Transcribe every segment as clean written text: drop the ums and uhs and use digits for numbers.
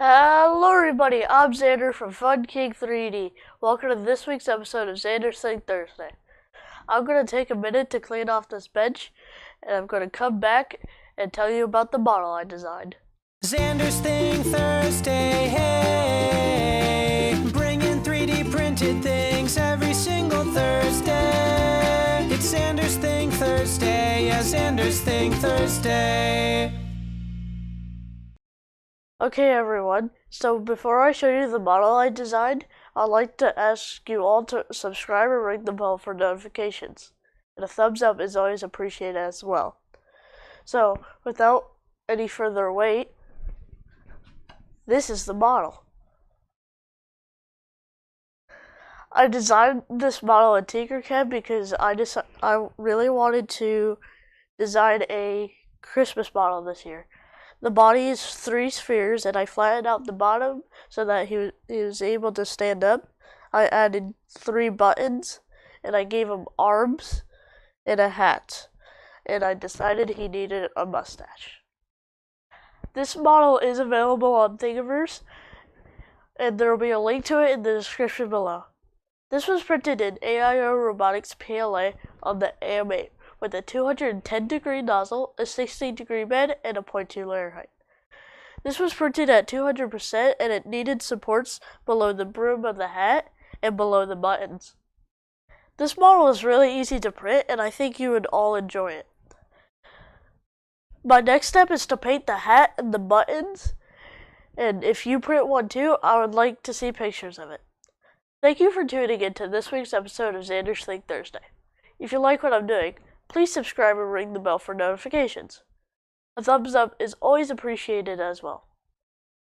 Hello everybody, I'm Xander from Fun King 3D. Welcome to this week's episode of Xander's Thing Thursday. I'm going to take a minute to clean off this bench, and I'm going to come back and tell you about the model I designed. Xander's Thing Thursday, hey, bringing 3D printed things every single Thursday. It's Xander's Thing Thursday, yeah, Xander's Thing Thursday. Okay everyone, so before I show you the model I designed, I'd like to ask you all to subscribe and ring the bell for notifications. And a thumbs up is always appreciated as well. So, without any further wait, this is the model. I designed this model in Tinkercad because I really wanted to design a Christmas model this year. The body is 3 spheres, and I flattened out the bottom so that he was able to stand up. I added 3 buttons, and I gave him arms and a hat. And I decided he needed a mustache. This model is available on Thingiverse, and there will be a link to it in the description below. This was printed in AIO Robotics PLA on the AM8 with a 210-degree nozzle, a 60-degree bed, and a 0.2 layer height. This was printed at 200%, and it needed supports below the brim of the hat and below the buttons. This model is really easy to print, and I think you would all enjoy it. My next step is to paint the hat and the buttons, and if you print one too, I would like to see pictures of it. Thank you for tuning in to this week's episode of Xander's Thing Thursday. If you like what I'm doing, please subscribe and ring the bell for notifications. A thumbs up is always appreciated as well.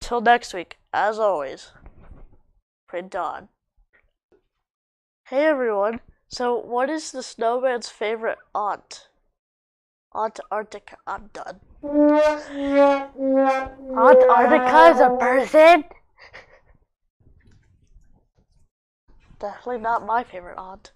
Till next week, as always, print on. Hey everyone, so what is the snowman's favorite aunt? Aunt Arctica, I'm done. Aunt Arctica is a person? Definitely not my favorite aunt.